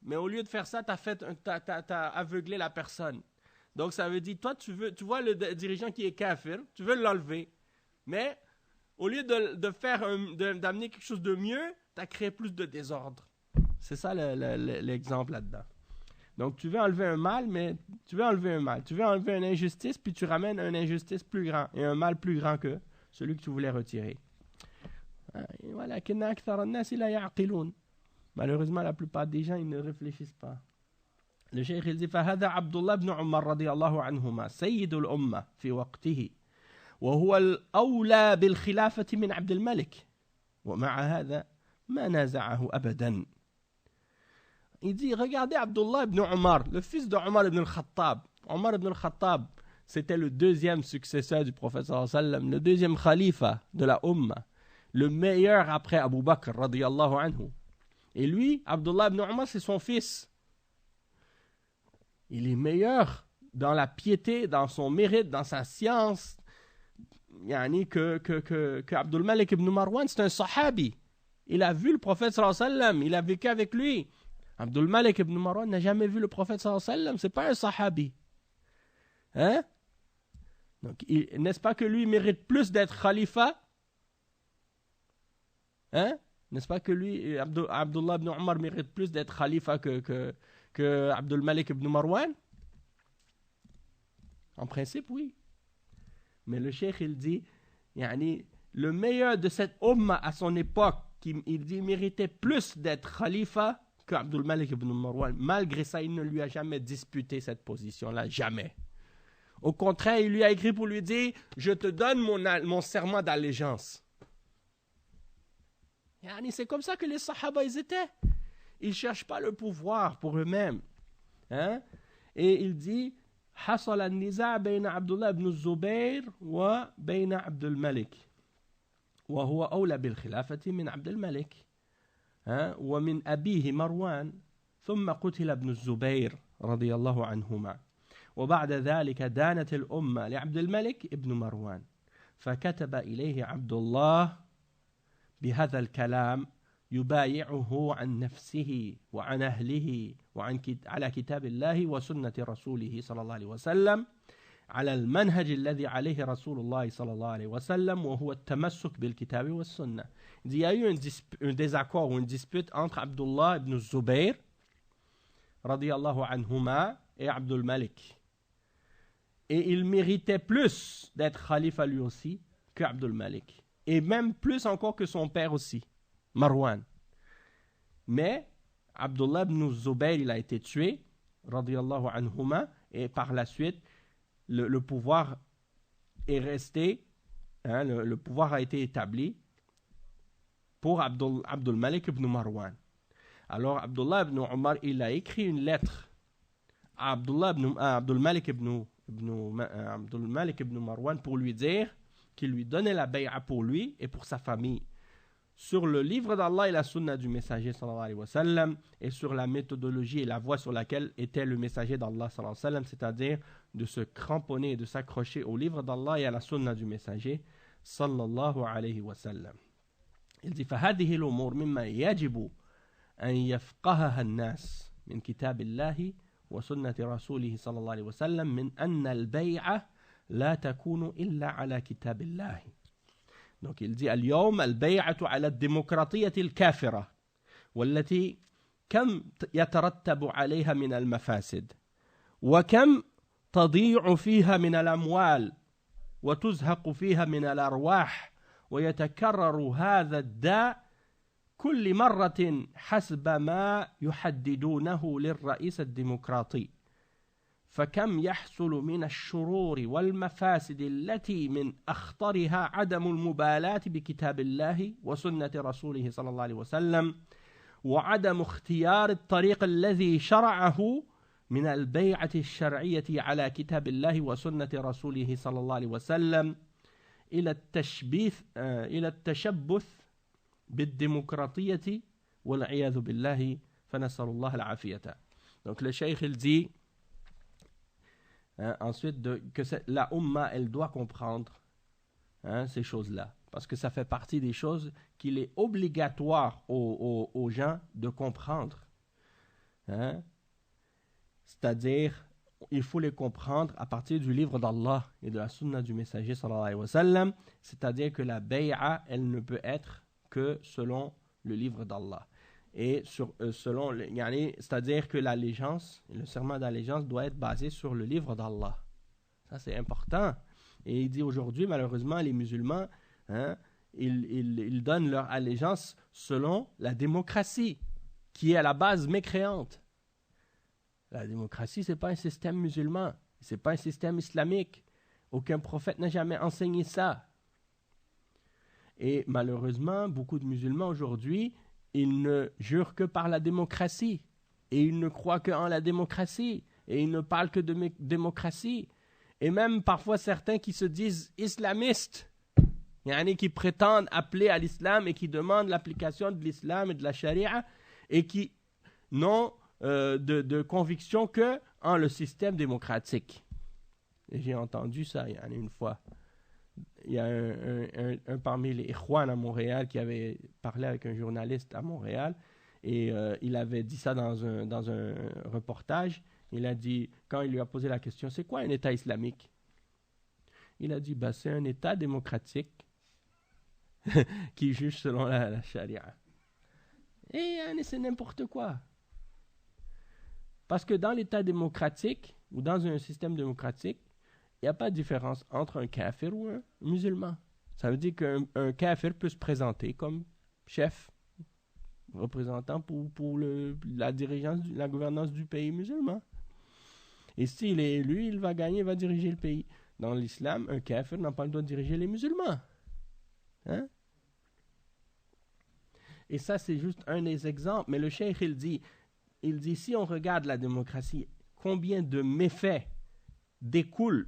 mais au lieu de faire ça, t'as aveuglé la personne. Donc ça veut dire, toi tu vois le dirigeant qui est kafir, tu veux l'enlever, mais au lieu d'amener quelque chose de mieux, tu as créé plus de désordre. C'est ça l'exemple là-dedans. Donc tu veux enlever un mal, mais tu veux enlever une injustice, puis tu ramènes une injustice plus grande et un mal plus grand que celui que tu voulais retirer. Voilà, malheureusement la plupart des gens ils ne réfléchissent pas. Le cheikh il dit فهذا عبد الله بن عمر رضي الله عنهما سيد الأمة في وقته وهو الأولى بالخلافة من عبد الملك ومع هذا ما نازعه أبدا. Il dit regardez Abdullah ibn Omar, le fils de Omar ibn al-Khattab. Omar ibn al-Khattab, c'était le deuxième successeur du prophète sallallahu alayhi wa sallam, le deuxième khalifa de la Ummah, le meilleur après Abu Bakr radiyallahu anhu. Et lui, Abdullah ibn Omar, c'est son fils. Il est meilleur dans la piété, dans son mérite, dans sa science, que Abdul Malik ibn Marwan. C'est un sahabi. Il a vu le prophète sallallahu alayhi wa sallam, il a vécu avec lui. Abdul Malik ibn Marwan n'a jamais vu le prophète sallallahu alayhi wa sallam, c'est pas un sahabi. Hein? Donc, n'est-ce pas que lui mérite plus d'être khalifa? Hein? N'est-ce pas que lui, Abdullah ibn Omar, mérite plus d'être khalifa que Abdul Malik ibn Marwan? En principe, oui. Mais le cheikh, il dit, le meilleur de cette umma à son époque, il dit, méritait plus d'être khalifa que Abdul Malik ibn Marwan. Malgré ça, il ne lui a jamais disputé cette position-là, jamais. Au contraire, il lui a écrit pour lui dire, je te donne mon serment d'allégeance. C'est comme ça que les sahaba, ils étaient. Ils ne cherchent pas le pouvoir pour eux-mêmes. Hein? Et il dit حصل النزاع بين عبد الله بن الزبير وبين عبد الملك وهو أولى بالخلافة من عبد الملك ومن أبيه مروان ثم قتل ابن الزبير رضي الله عنهما وبعد ذلك دانت الأمة لعبد الملك ابن مروان فكتب إليه عبد الله بهذا الكلام يبايعه عن نفسه وعن أهله على كتاب الله وسنة رسوله صلى الله عليه وسلم على المنهج الذي عليه رسول الله صلى الله عليه وسلم وهو التمسك بالكتاب والسنة. Il y a eu un désaccord ou une dispute entre Abdullah ibn Zubayr radiyallahu anhuma et Abdul Malik. Et il méritait plus d'être khalifa lui aussi que Abdul Malik. Et même plus encore que son père aussi, Marwan. Mais Abdullah ibn Zubayr, il a été tué, radiyallahu anhuma, et par la suite, le pouvoir est resté, le pouvoir a été établi pour Abdul Malik ibn Marwan. Alors Abdullah ibn Omar, il a écrit une lettre à Abdul Malik ibn Marwan pour lui dire qu'il lui donnait la bay'a pour lui et pour sa famille sur le livre d'Allah et la sunna du messager sallallahu alayhi wa sallam et sur la méthodologie et la voie sur laquelle était le messager d'Allah sallallahu alayhi wa sallam, c'est-à-dire de se cramponner et de s'accrocher au livre d'Allah et à la sunna du messager sallallahu alayhi wa sallam. Il dit فهذه الأمور مما يجب أن يفقهها الناس من كتاب الله وسنة رسوله صلى الله عليه وسلم من أن البيعة لا تكون إلا على كتاب الله. Donc il dit اليوم البيعة على الديمقراطية الكافرة. والتي كم يترتب عليها من المفاسد وكم تضيع فيها من الأموال وتزهق فيها من الأرواح ويتكرر هذا الداء كل مرة حسب ما يحددونه للرئيس الديمقراطي فكم يحصل من الشرور والمفاسد التي من أخطرها عدم المبالاة بكتاب الله وسنة رسوله صلى الله عليه وسلم وعدم اختيار الطريق الذي شرعه من البيعة الشرعية على كتاب الله وسنة رسوله صلى الله عليه وسلم إلى التشبث بالديمقراطية والعياذ بالله فنسأل الله العافية. Donc le cheikh il dit ensuite que la Ummah elle doit comprendre ces choses-là parce que ça fait partie des choses qu'il est obligatoire aux gens de comprendre. C'est-à-dire, il faut les comprendre à partir du livre d'Allah et de la sunna du messager sallallahu alayhi wa sallam, c'est-à-dire que la bay'a, elle ne peut être que selon le livre d'Allah. Et c'est-à-dire que l'allégeance, le serment d'allégeance doit être basé sur le livre d'Allah. Ça, c'est important. Et il dit aujourd'hui, malheureusement, les musulmans, ils donnent leur allégeance selon la démocratie, qui est à la base mécréante. La démocratie, ce n'est pas un système musulman, ce n'est pas un système islamique. Aucun prophète n'a jamais enseigné ça. Et malheureusement, beaucoup de musulmans aujourd'hui, ils ne jurent que par la démocratie. Et ils ne croient qu'en la démocratie. Et ils ne parlent que de démocratie. Et même parfois certains qui se disent islamistes, qui prétendent appeler à l'islam et qui demandent l'application de l'islam et de la charia et qui n'ont de conviction que en le système démocratique. Et j'ai entendu ça une fois. Il y a un parmi les Ikhwan à Montréal qui avait parlé avec un journaliste à Montréal et il avait dit ça dans un reportage. Il a dit, quand il lui a posé la question, c'est quoi un État islamique? Il a dit, c'est un État démocratique qui juge selon la charia. Et c'est n'importe quoi. Parce que dans l'État démocratique, ou dans un système démocratique, il n'y a pas de différence entre un kafir ou un musulman. Ça veut dire qu'un kafir peut se présenter comme chef, représentant pour la gouvernance du pays musulman. Et s'il est élu, il va gagner, il va diriger le pays. Dans l'islam, un kafir n'a pas le droit de diriger les musulmans. Et ça, c'est juste un des exemples. Mais le cheikh, il dit, si on regarde la démocratie, combien de méfaits découlent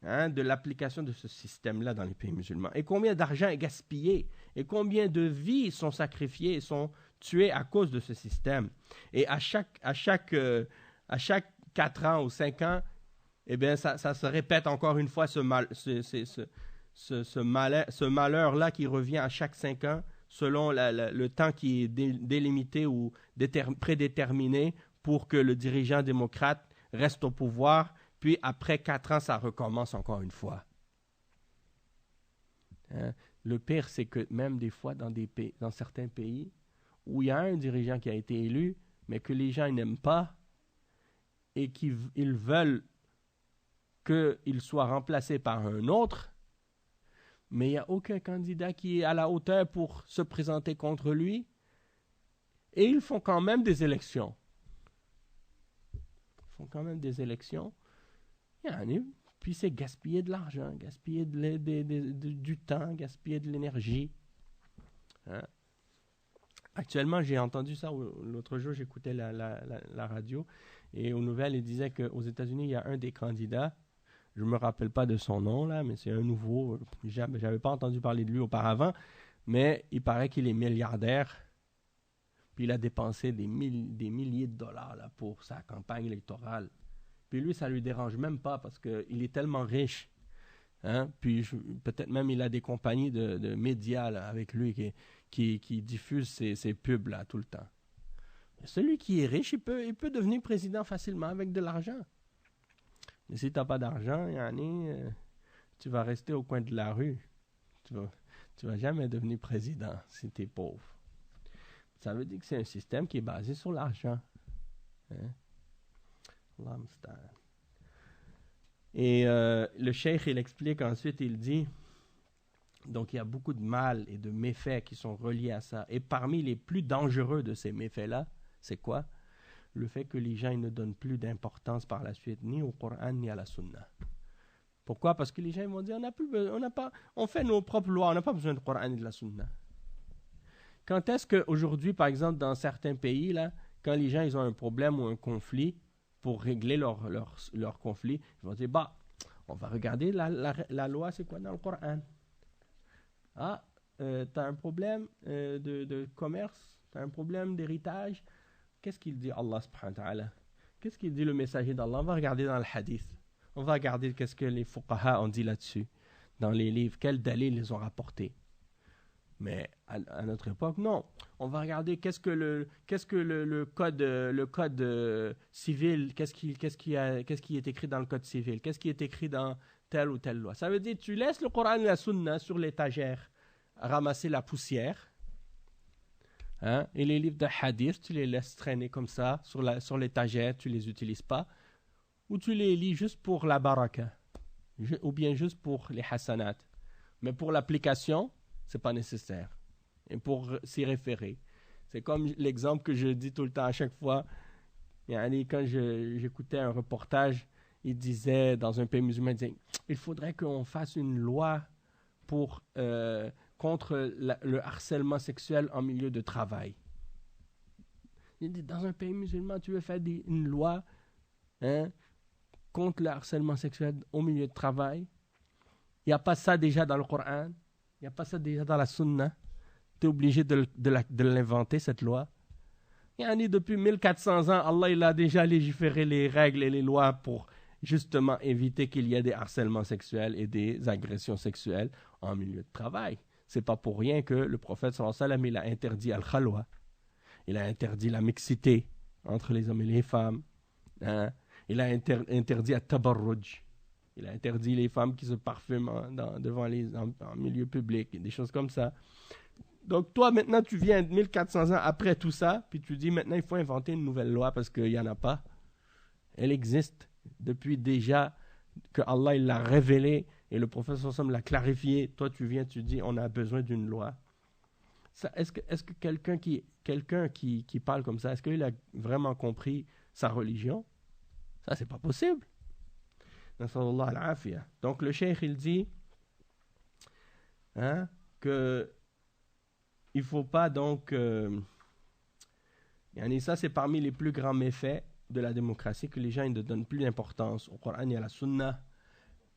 de l'application de ce système-là dans les pays musulmans, et combien d'argent est gaspillé, et combien de vies sont sacrifiées, sont tuées à cause de ce système. Et à chaque 4 ans ou 5 ans, eh bien, ça se répète encore une fois ce malheur-là qui revient à chaque 5 ans, selon le temps qui est délimité ou prédéterminé pour que le dirigeant démocrate reste au pouvoir, puis après 4 ans, ça recommence encore une fois. Le pire, c'est que même des fois, dans certains pays, où il y a un dirigeant qui a été élu, mais que les gens n'aiment pas, et qu'ils veulent qu'il soit remplacé par un autre, mais il n'y a aucun candidat qui est à la hauteur pour se présenter contre lui, et ils font quand même des élections. Puis c'est gaspiller de l'argent, gaspiller du temps, gaspiller de l'énergie. Actuellement, j'ai entendu ça l'autre jour, j'écoutais la radio, et aux nouvelles, il disait qu'aux États-Unis, il y a un des candidats, je ne me rappelle pas de son nom, là, mais c'est un nouveau, j'avais pas entendu parler de lui auparavant, mais il paraît qu'il est milliardaire, puis il a dépensé des milliers de dollars là, pour sa campagne électorale. Puis lui, ça ne lui dérange même pas parce qu'il est tellement riche. Puis peut-être même il a des compagnies de médias là, avec lui qui diffusent ces pubs là tout le temps. Mais celui qui est riche, il peut devenir président facilement avec de l'argent. Mais si tu n'as pas d'argent, tu vas rester au coin de la rue. Tu vas jamais devenir président si tu es pauvre. Ça veut dire que c'est un système qui est basé sur l'argent. Hein? Allah musta'an. Et le cheikh, il explique ensuite, il dit, donc il y a beaucoup de mal et de méfaits qui sont reliés à ça. Et parmi les plus dangereux de ces méfaits-là, c'est quoi? Le fait que les gens ils ne donnent plus d'importance par la suite, ni au Coran, ni à la Sunna. Pourquoi? Parce que les gens ils vont dire, on fait nos propres lois, on n'a pas besoin de Coran ni de la Sunna. Quand est-ce qu'aujourd'hui, par exemple, dans certains pays, là, quand les gens ils ont un problème ou un conflit, pour régler leur conflit, ils vont dire, bah, on va regarder la loi, c'est quoi dans le Coran? Ah, tu as un problème de commerce, tu as un problème d'héritage. Qu'est-ce qu'il dit Allah subhanahu wa ta'ala? Qu'est-ce qu'il dit le messager d'Allah? On va regarder dans le hadith. On va regarder qu'est-ce que les fuqaha ont dit là-dessus, dans les livres, quels dalils ils ont rapportés. Mais à notre époque, non. On va regarder qu'est-ce que le code civil, qu'est-ce qui est écrit dans le code civil, qu'est-ce qui est écrit dans telle ou telle loi. Ça veut dire tu laisses le Coran et la Sunna sur l'étagère ramasser la poussière, hein, et les livres de hadith, tu les laisses traîner comme ça sur l'étagère, tu les utilises pas, ou tu les lis juste pour la baraka, ou bien juste pour les hasanat. Mais pour l'application, c'est pas nécessaire. Et pour s'y référer. C'est comme l'exemple que je dis tout le temps à chaque fois. Quand j'écoutais un reportage, il disait, dans un pays musulman, il disait, il faudrait qu'on fasse une loi contre le harcèlement sexuel en milieu de travail. Il dit, dans un pays musulman, tu veux faire une loi contre le harcèlement sexuel au milieu de travail? Il n'y a pas ça déjà dans le Coran? Il n'y a pas ça déjà dans la Sunna? Tu es obligé de l'inventer, cette loi? Depuis 1400 ans, Allah il a déjà légiféré les règles et les lois pour justement éviter qu'il y ait des harcèlements sexuels et des agressions sexuelles en milieu de travail. C'est pas pour rien que le prophète sallallahu alayhi wa sallam, il a interdit al-khalwa. Il a interdit la mixité entre les hommes et les femmes. Hein? Il a interdit at-tabarruj. Il a interdit les femmes qui se parfument devant en milieu public, et des choses comme ça. Donc toi, maintenant, tu viens 1400 ans après tout ça, puis tu dis maintenant, il faut inventer une nouvelle loi parce qu'il n'y en a pas. Elle existe depuis déjà que Allah il l'a révélé et le prophète sallallahu alayhi wa sallam l'a clarifié. Toi, tu viens, tu dis, on a besoin d'une loi. Est-ce que quelqu'un qui parle comme ça, est-ce qu'il a vraiment compris sa religion? Ça, c'est pas possible. Donc le cheikh il dit que il faut pas donc ça c'est parmi les plus grands méfaits de la démocratie, que les gens ils ne donnent plus d'importance au Coran et à la Sunna,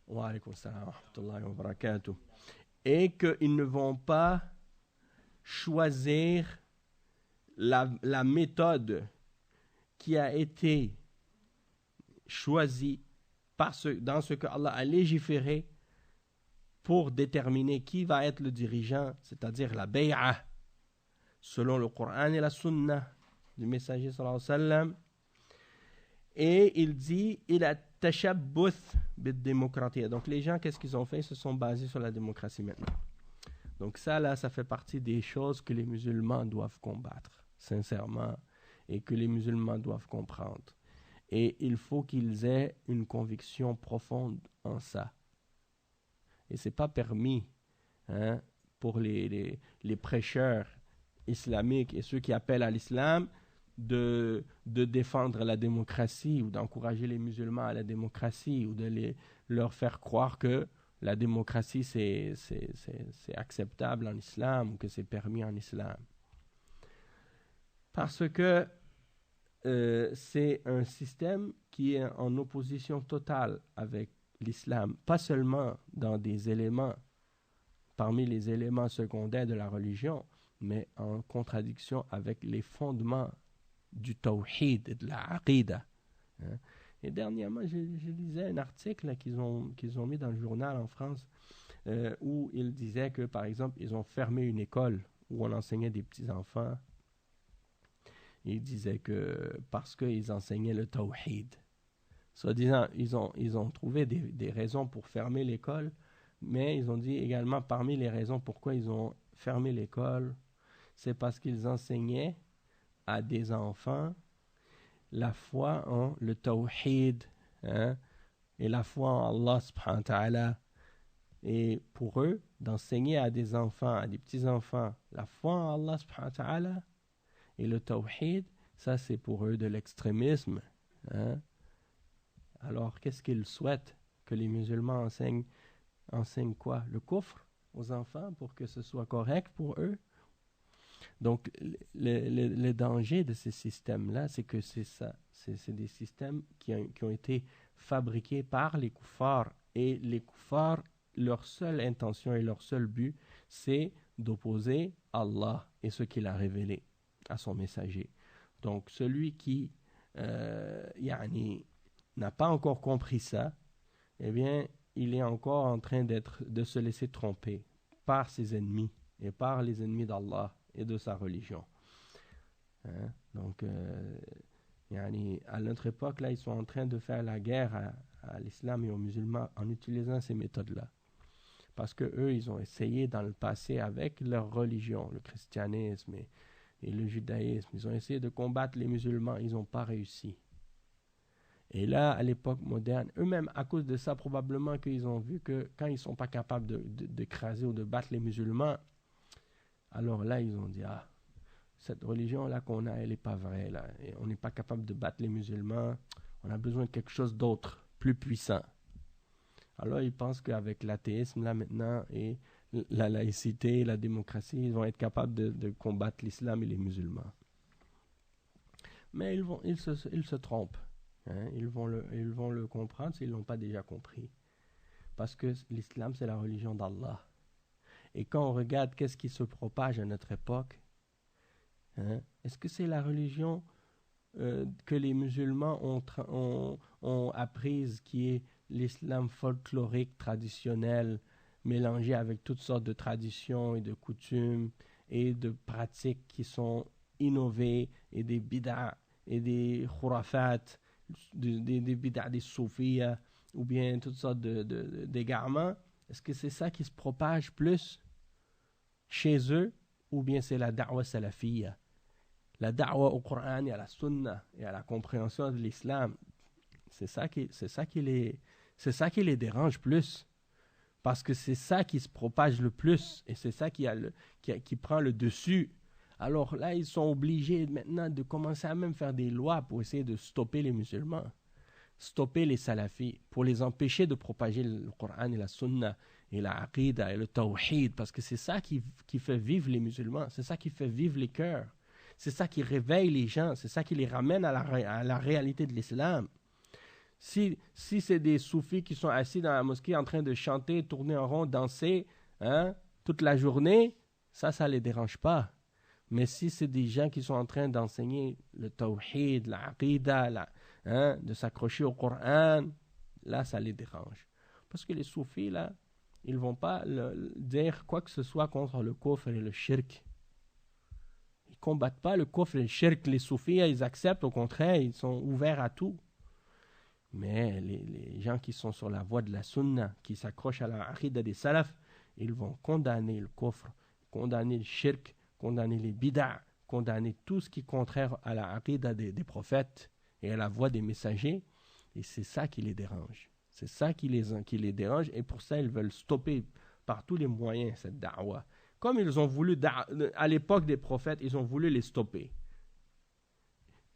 wa alaykum salam wa rahmatullahi wa barakatuh, et qu'ils ne vont pas choisir la méthode qui a été choisie dans ce que Allah a légiféré pour déterminer qui va être le dirigeant, c'est-à-dire la bay'a, selon le Coran et la Sunna du messager sallallahu alayhi wa sallam. Et il dit, il a tashabbuth bid-démocratie. Donc les gens, qu'est-ce qu'ils ont fait? Ils se sont basés sur la démocratie maintenant. Donc ça fait partie des choses que les musulmans doivent combattre, sincèrement, et que les musulmans doivent comprendre. Et il faut qu'ils aient une conviction profonde en ça. Et ce n'est pas permis pour les prêcheurs islamiques et ceux qui appellent à l'islam de défendre la démocratie ou d'encourager les musulmans à la démocratie ou de leur faire croire que la démocratie c'est acceptable en islam ou que c'est permis en islam. Parce que c'est un système qui est en opposition totale avec l'islam, pas seulement dans des éléments, parmi les éléments secondaires de la religion, mais en contradiction avec les fondements du tawhid et de la aqida. Et dernièrement, je lisais un article qu'ils ont mis dans le journal en France, où ils disaient que, par exemple, ils ont fermé une école où on enseignait des petits-enfants. Ils disaient que parce qu'ils enseignaient le tawhid, soi-disant, ils ont trouvé des raisons pour fermer l'école, mais ils ont dit également parmi les raisons pourquoi ils ont fermé l'école, c'est parce qu'ils enseignaient à des enfants la foi en le tawhid, hein, et la foi en Allah subhanahu wa ta'ala. Et pour eux, d'enseigner à des enfants, à des petits-enfants, la foi en Allah subhanahu wa ta'ala et le tawhid, ça c'est pour eux de l'extrémisme. Hein. Alors qu'est-ce qu'ils souhaitent? Que les musulmans enseignent quoi? Le kufr aux enfants pour que ce soit correct pour eux? Donc, le danger de ces systèmes-là, c'est que c'est ça. C'est des systèmes qui ont été fabriqués par les koufars. Et les koufars, leur seule intention et leur seul but, c'est d'opposer Allah et ce qu'il a révélé à son messager. Donc, celui qui n'a pas encore compris ça, eh bien, il est encore en train de se laisser tromper par ses ennemis et par les ennemis d'Allah et de sa religion. Hein? Donc, à notre époque, là, ils sont en train de faire la guerre à l'islam et aux musulmans en utilisant ces méthodes-là. Parce que eux, ils ont essayé dans le passé avec leur religion, le christianisme et le judaïsme, ils ont essayé de combattre les musulmans, ils n'ont pas réussi. Et là, à l'époque moderne, eux-mêmes, à cause de ça, probablement qu'ils ont vu que quand ils ne sont pas capables d'écraser ou de battre les musulmans, alors là, ils ont dit, cette religion-là qu'on a, elle n'est pas vraie. Là. Et on n'est pas capable de battre les musulmans. On a besoin de quelque chose d'autre, plus puissant. Alors, ils pensent qu'avec l'athéisme, là, maintenant, et la laïcité, la démocratie, ils vont être capables de combattre l'islam et les musulmans. Mais ils se trompent. Hein? Ils vont le comprendre s'ils ne l'ont pas déjà compris. Parce que l'islam, c'est la religion d'Allah. Et quand on regarde qu'est-ce qui se propage à notre époque, hein, est-ce que c'est la religion que les musulmans ont apprise, qui est l'islam folklorique, traditionnel, mélangé avec toutes sortes de traditions et de coutumes et de pratiques qui sont innovées, et des bid'a et des khurafat, des bid'a, des soufiyas, ou bien toutes sortes d'égarements? Est-ce que c'est ça qui se propage plus chez eux, ou bien c'est la da'wa salafiyya, la da'wa au Coran et à la sunna et à la compréhension de l'islam? C'est ça qui les dérange plus, parce que c'est ça qui se propage le plus et c'est ça qui prend le dessus. Alors là, ils sont obligés maintenant de commencer à même faire des lois pour essayer de stopper les musulmans, stopper les salafis, pour les empêcher de propager le Coran et la sunna et la aqida et le tawhid, parce que c'est ça qui fait vivre les musulmans, c'est ça qui fait vivre les cœurs, c'est ça qui réveille les gens, c'est ça qui les ramène à la réalité de l'islam. Si c'est des soufis qui sont assis dans la mosquée en train de chanter, tourner en rond, danser, hein, toute la journée, ça les dérange pas. Mais si c'est des gens qui sont en train d'enseigner le tawhid, la aqida, de s'accrocher au Coran, là, ça les dérange. Parce que les soufis, là, ils ne vont pas dire quoi que ce soit contre le kufr et le shirk. Ils ne combattent pas le kufr et le shirk. Les soufis, ils acceptent, au contraire, ils sont ouverts à tout. Mais les gens qui sont sur la voie de la sunna, qui s'accrochent à la aqida des salaf, ils vont condamner le kufr, condamner le shirk, condamner les bid'a, condamner tout ce qui est contraire à la aqida des prophètes et à la voie des messagers. Et c'est ça qui les dérange. C'est ça qui les dérange, et pour ça, ils veulent stopper par tous les moyens cette da'wa. Comme ils ont voulu, à l'époque des prophètes, ils ont voulu les stopper.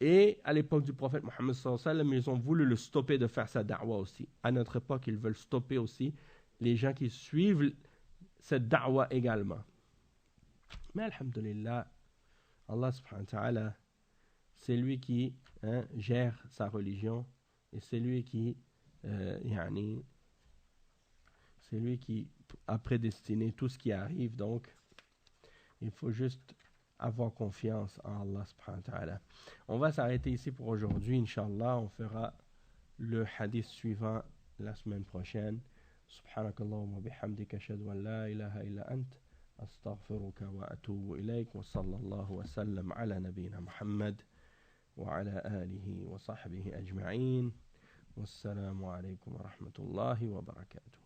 Et à l'époque du prophète Mohammed sallallahu alayhi wa sallam, ils ont voulu le stopper de faire sa da'wa aussi. À notre époque, ils veulent stopper aussi les gens qui suivent cette da'wa également. Mais alhamdulillah, Allah subhanahu wa ta'ala, c'est lui qui gère sa religion, et c'est lui qui c'est lui qui a prédestiné tout ce qui arrive. Donc il faut juste avoir confiance en Allah subhanahu wa ta'ala. On va s'arrêter ici pour aujourd'hui, Inch'Allah. On fera le hadith suivant la semaine prochaine. Subhanakallahumma bihamdika ashhadu an la ilaha illa ant astaghfiruka wa atubu ilayk wa sallallahu wa sallam ala nabiyyina Muhammad wa ala alihi wa sahbihi ajma'in. Wassalamu alaykum wa rahmatullahi wa barakatuh.